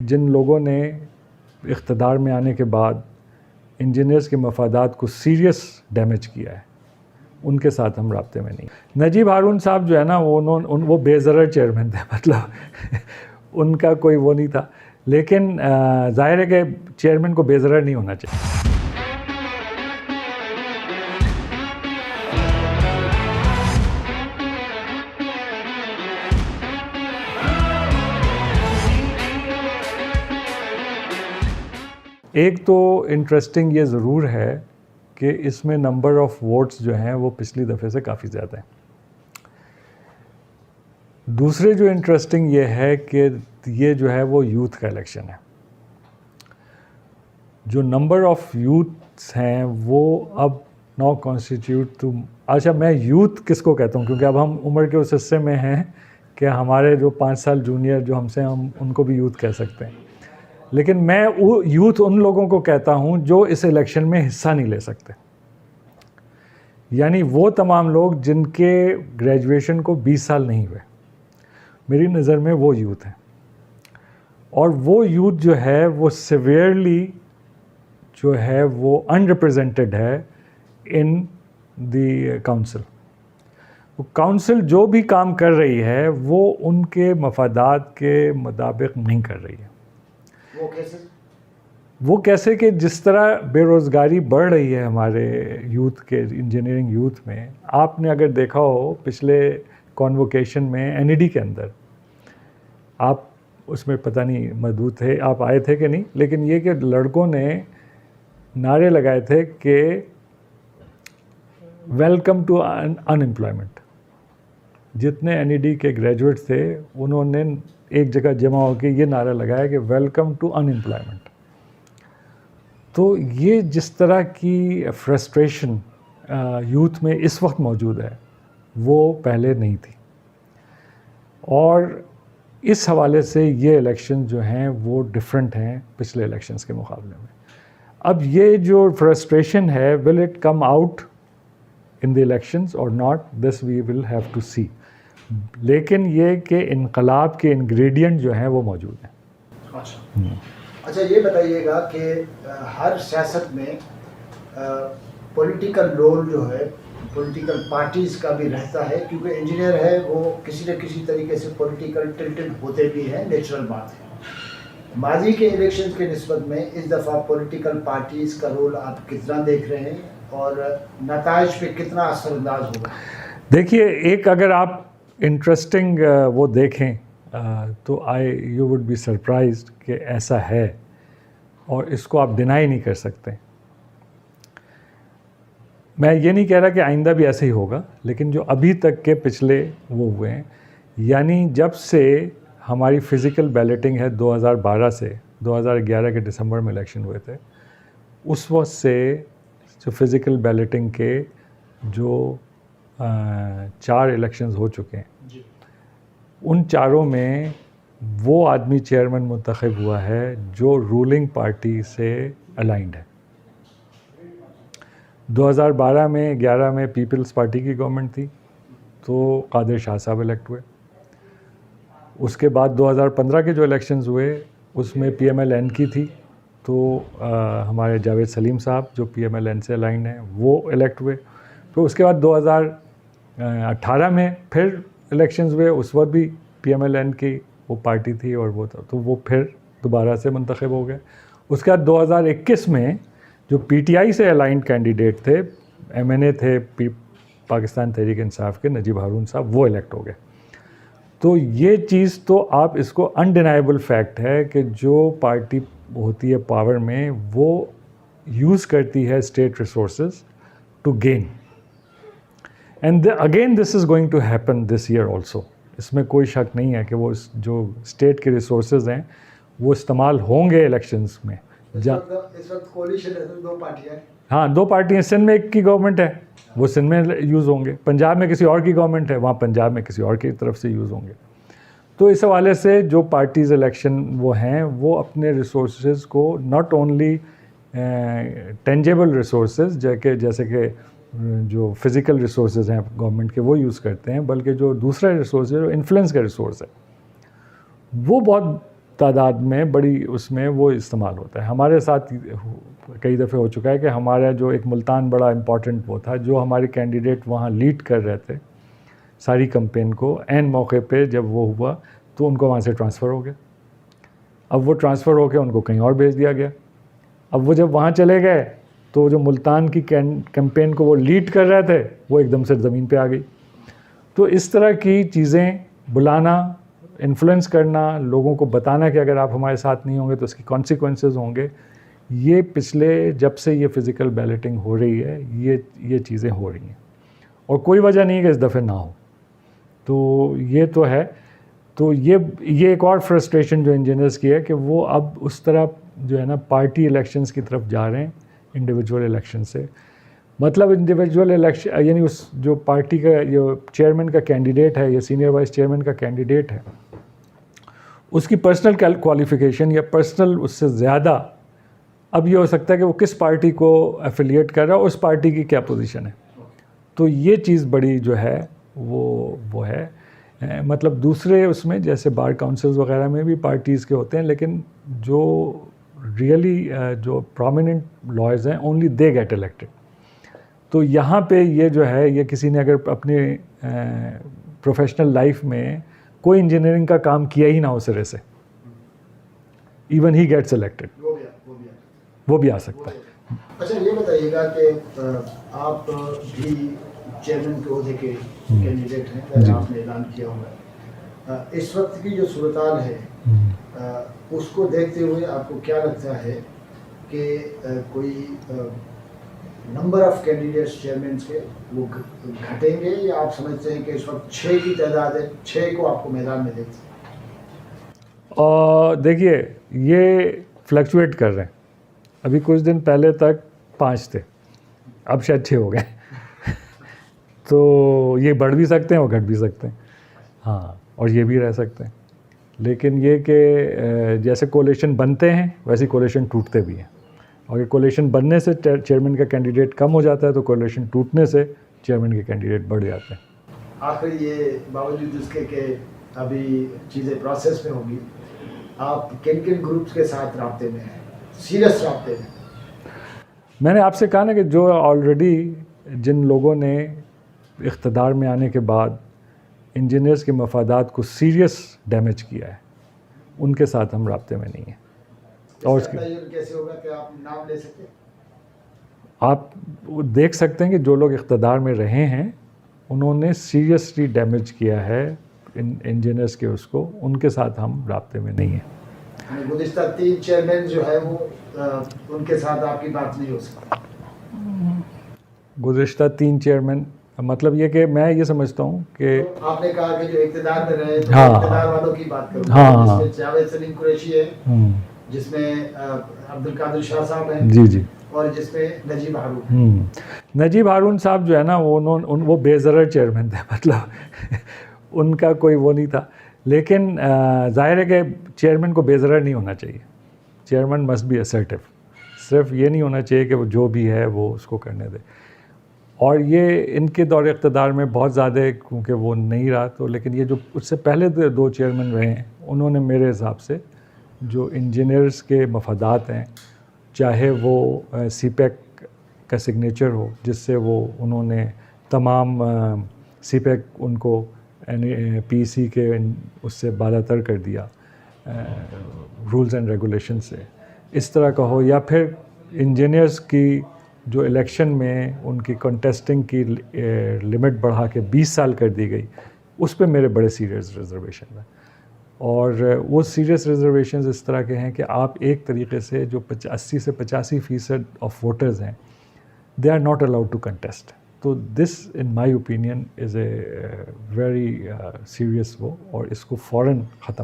जिन लोगों ने इक़्तिदार में आने के बाद इंजीनियर्स के मफादात को सीरियस डैमेज किया है, उनके साथ हम राब्ते में नहीं। नजीब हारून साहब जो है ना, वो बेज़रर चेयरमैन थे, मतलब उनका कोई वो नहीं था, लेकिन ज़ाहिर है कि चेयरमैन को बेज़रर नहीं होना चाहिए। एक तो इंटरेस्टिंग ये ज़रूर है कि इसमें नंबर ऑफ़ वोट्स जो हैं वो पिछली दफ़े से काफ़ी ज़्यादा हैं। दूसरे जो इंटरेस्टिंग ये है कि ये जो है वो यूथ का इलेक्शन है। जो नंबर ऑफ़ यूथ्स हैं वो अब नाउ कॉन्स्टिट्यूट टू, अच्छा मैं यूथ किसको कहता हूँ, क्योंकि अब हम उम्र के उस हिस्से में हैं कि हमारे जो 5 साल जूनियर जो हमसे, हम उनको भी यूथ कह सकते हैं। लेकिन मैं वो यूथ उन लोगों को कहता हूं जो इस इलेक्शन में हिस्सा नहीं ले सकते, यानी वो तमाम लोग जिनके ग्रेजुएशन को 20 साल नहीं हुए, मेरी नज़र में वो यूथ हैं। और वो यूथ जो है वो सिवियरली जो है वो अनरिप्रेजेंटेड है इन द काउंसिल। काउंसिल जो भी काम कर रही है वो उनके मफादात के मुताबिक नहीं कर रही है। वो कैसे कि जिस तरह बेरोज़गारी बढ़ रही है हमारे यूथ के, इंजीनियरिंग यूथ में, आपने अगर देखा हो पिछले कॉन्वोकेशन में एनईडी के अंदर, आप उसमें पता नहीं मौजूद थे, आप आए थे कि नहीं, लेकिन ये कि लड़कों ने नारे लगाए थे कि वेलकम टू अनएम्प्लॉयमेंट। जितने एनईडी के ग्रेजुएट थे उन्होंने एक जगह जमा होकर ये नारा लगाया कि वेलकम टू अनएम्प्लॉयमेंट। तो ये जिस तरह की फ्रस्ट्रेशन यूथ में इस वक्त मौजूद है वो पहले नहीं थी, और इस हवाले से ये इलेक्शन जो हैं वो डिफरेंट हैं पिछले इलेक्शंस के मुकाबले में। अब ये जो फ्रस्ट्रेशन है, will it come out in the elections और not, this we will have to see. लेकिन ये कि इनकलाब के इंग्रेडिएंट जो हैं वो मौजूद हैं। अच्छा ये बताइएगा कि हर सियासत में पॉलिटिकल रोल जो है पॉलिटिकल पार्टीज़ का भी रहता है, क्योंकि इंजीनियर है वो किसी न किसी तरीके से पॉलिटिकल टिल्टेड होते भी हैं, नेचुरल बात है। माजी के इलेक्शंस के निस्बत में इस दफ़ा पॉलिटिकल पार्टीज़ का रोल आप कितना देख रहे हैं और नताइज पे कितना असरअंदाज होगा? देखिए, एक अगर आप इंटरेस्टिंग वो देखें तो यू वुड बी सरप्राइज्ड कि ऐसा है, और इसको आप डिनाई नहीं कर सकते। मैं ये नहीं कह रहा कि आइंदा भी ऐसे ही होगा, लेकिन जो अभी तक के पिछले वो हुए हैं, यानी जब से हमारी फ़िज़िकल बैलेटिंग है 2012 से 2011 के दिसंबर में इलेक्शन हुए थे, उस वक्त से जो फ़िज़िकल बैलेटिंग के जो 4 इलेक्शंस हो चुके हैं, उन चारों में वो आदमी चेयरमैन मुंतखब हुआ है जो रूलिंग पार्टी से अलाइंड है। 2012 में 11 में पीपल्स पार्टी की गवर्नमेंट थी, तो कादिर शाह साहब इलेक्ट हुए। उसके बाद 2015 के जो इलेक्शंस हुए उसमें पीएमएल-एन की थी, तो हमारे जावेद सलीम साहब जो पीएमएल-एन से अलाइंड हैं वो इलेक्ट हुए। तो उसके बाद 2018 में फिर इलेक्शंस हुए, उस वक्त भी पीएमएल-एन की वो पार्टी थी और वो था, तो वो फिर दोबारा से मुंतखब हो गए। उसके बाद 2021 में जो पीटीआई से अलाइंड कैंडिडेट थे, एमएनए थे, पाकिस्तान तहरीक इंसाफ के नजीब हारून साहब, वो इलेक्ट हो गए। तो ये चीज़ तो आप इसको अनडिनाइबल फैक्ट है कि जो पार्टी होती है पावर में वो यूज़ करती है state resources to gain, and again this is going to happen this year also. इसमें कोई शक नहीं है कि वो जो स्टेट के रिसोर्सेज हैं वो इस्तेमाल होंगे इलेक्शंस में। इस वक्त कोalition है, 2 पार्टियाँ हैं। हाँ, 2 पार्टियाँ। सिंध में एक की गवर्नमेंट है, वो सिंध में यूज़ होंगे। पंजाब में किसी और की गवर्नमेंट है, वहाँ पंजाब में किसी और की तरफ से यूज़ होंगे। तो इस हवाले से जो पार्टीज़ इलेक्शन वो हैं वो अपने रिसोर्सेज को नॉट ओनली टेंजेबल रिसोर्सेज जैसे कि जो फिज़िकल रिसोर्सेज हैं गवर्नमेंट के वो यूज़ करते हैं, बल्कि जो दूसरा रिसोर्स है, जो इन्फ्लुएंस का रिसोर्स है, वो बहुत तादाद में बड़ी उसमें वो इस्तेमाल होता है। हमारे साथ कई दफ़े हो चुका है कि हमारा जो एक मुल्तान बड़ा इम्पॉर्टेंट वो था, जो हमारे कैंडिडेट वहाँ लीड कर रहे थे सारी कैंपेन को, एन मौके पे जब वो हुआ तो उनको वहाँ से ट्रांसफ़र हो गया। अब वो ट्रांसफ़र होकर उनको कहीं और भेज दिया गया। अब वो जब वहाँ चले गए तो जो मुल्तान की कैंपेन को वो लीड कर रहे थे वो एकदम से ज़मीन पे आ गई। तो इस तरह की चीज़ें बुलाना, इन्फ्लुएंस करना, लोगों को बताना कि अगर आप हमारे साथ नहीं होंगे तो इसकी कॉन्सिक्वेंसेस होंगे, ये पिछले जब से ये फ़िज़िकल बैलेटिंग हो रही है ये चीज़ें हो रही हैं और कोई वजह नहीं है कि इस दफ़े ना हो। तो ये तो है। तो ये एक और फ्रस्ट्रेशन जो इंजीनियर्स की है कि वो अब उस तरफ जो है ना पार्टी इलेक्शंस की तरफ जा रहे हैं इंडिविजुअल इलेक्शन से। मतलब इंडिविजुअल इलेक्शन यानी उस जो पार्टी का जो चेयरमैन का कैंडिडेट है या सीनियर वाइस चेयरमैन का कैंडिडेट है, उसकी पर्सनल क्वालिफ़िकेशन या पर्सनल उससे ज़्यादा अब ये हो सकता है कि वो किस पार्टी को एफिलिएट कर रहा है, उस पार्टी की क्या पोजीशन है। तो ये चीज़ बड़ी जो है वो है। मतलब दूसरे उसमें जैसे बार काउंसिल्स वगैरह में भी पार्टीज़ के होते हैं, लेकिन जो रियली जो प्रोमिनेंट लॉयर्स हैं ओनली दे गेट इलेक्टेड। तो यहाँ पे ये जो है, ये किसी ने अगर अपने प्रोफेशनल लाइफ में कोई इंजीनियरिंग का काम किया ही ना हो सिरे से, इवन ही गेट्स इलेक्टेड, वो भी आ सकता है। अच्छा, ये बताइएगा कि आप भी चेयरमैन के ओहदे के कैंडिडेट हैं, जैसे आपने ऐलान किया हुआ है। इस वक्त की जो सूरत-हाल है उसको देखते हुए आपको क्या लगता है कि कोई नंबर ऑफ कैंडिडेट्स चेयरमैन के वो घटेंगे, या आप समझते हैं कि इस वक्त 6 की तादाद है, 6 को आपको मैदान में देखते हैं? देखिए, ये फ्लक्चुएट कर रहे हैं। अभी कुछ दिन पहले तक 5 थे, अब शायद 6 हो गए। तो ये बढ़ भी सकते हैं और घट भी सकते हैं, हाँ, और ये भी रह सकते हैं। लेकिन ये कि जैसे कोलिशन बनते हैं वैसे कोलिशन टूटते भी हैं, और ये कोलिशन बनने से चेयरमैन का कैंडिडेट कम हो जाता है, तो कोलिशन टूटने से चेयरमैन के कैंडिडेट बढ़ जाते हैं। आखिर ये बावजूद इसके कि अभी चीज़ें प्रोसेस में होगी, आप किन किन ग्रुप्स के साथ राब्ते में हैं, सीरियस राब्ते में? मैंने आपसे कहा ना कि जो ऑलरेडी जिन लोगों ने इख्तदार में आने के बाद इंजीनियर्स के मफादात को सीरियस डैमेज किया है, उनके साथ हम राब्ते में नहीं हैं। और कैसे होगा कि आप नाम ले सकते हैं? आप देख सकते हैं कि जो लोग इख्तदार में रहे हैं उन्होंने सीरियसली डैमेज किया है इंजीनियर्स के उसको, उनके साथ हम राब्ते में नहीं हैं। गुज़िश्ता 3 चेयरमैन जो है वो उनके साथ आपकी बात नहीं हो सकती? गुज़िश्ता 3 चेयरमैन, मतलब ये कि मैं ये समझता हूँ कि तो आपने कहा कि जो इक़्तिदार में रहे, तो हाँ, इक़्तिदार वालों की बात करूँ, हाँ, जिसमें जावेद सलीम कुरैशी है, जिसमें अब्दुल कादिर शाह साहब हैं, जी, और जिसमें नजीब हारून। नजीब हारून साहब जो है ना वो बेज़रर चेयरमैन थे, मतलब उनका कोई वो नहीं था। लेकिन जाहिर है कि चेयरमैन को बेज़रर नहीं होना चाहिए। Chairman must be assertive. सिर्फ ये नहीं होना चाहिए कि वो जो भी है वो उसको करने दे। और ये इनके दौर इक़्तिदार में बहुत ज़्यादा, क्योंकि वो नहीं रहा, तो लेकिन ये जो उससे पहले 2 चेयरमैन रहे हैं, उन्होंने मेरे हिसाब से जो इंजीनियर्स के मफादात हैं, चाहे वो सीपेक का सिग्नेचर हो जिससे वो उन्होंने तमाम सीपेक उनको पीसी के उससे बालातर कर दिया रूल्स एंड रेगुलेशन से, इस तरह का हो, या फिर इंजीनियर्स की जो इलेक्शन में उनकी कंटेस्टिंग की लिमिट बढ़ा के 20 साल कर दी गई, उस पे मेरे बड़े सीरियस रिजर्वेशन हैं। और वो सीरियस रिजर्वेशंस इस तरह के हैं कि आप एक तरीके से जो 80 से 85% ऑफ वोटर्स हैं, they are not allowed to contest. तो this in my opinion is a very serious वो, और इसको फ़ौरन ख़त्म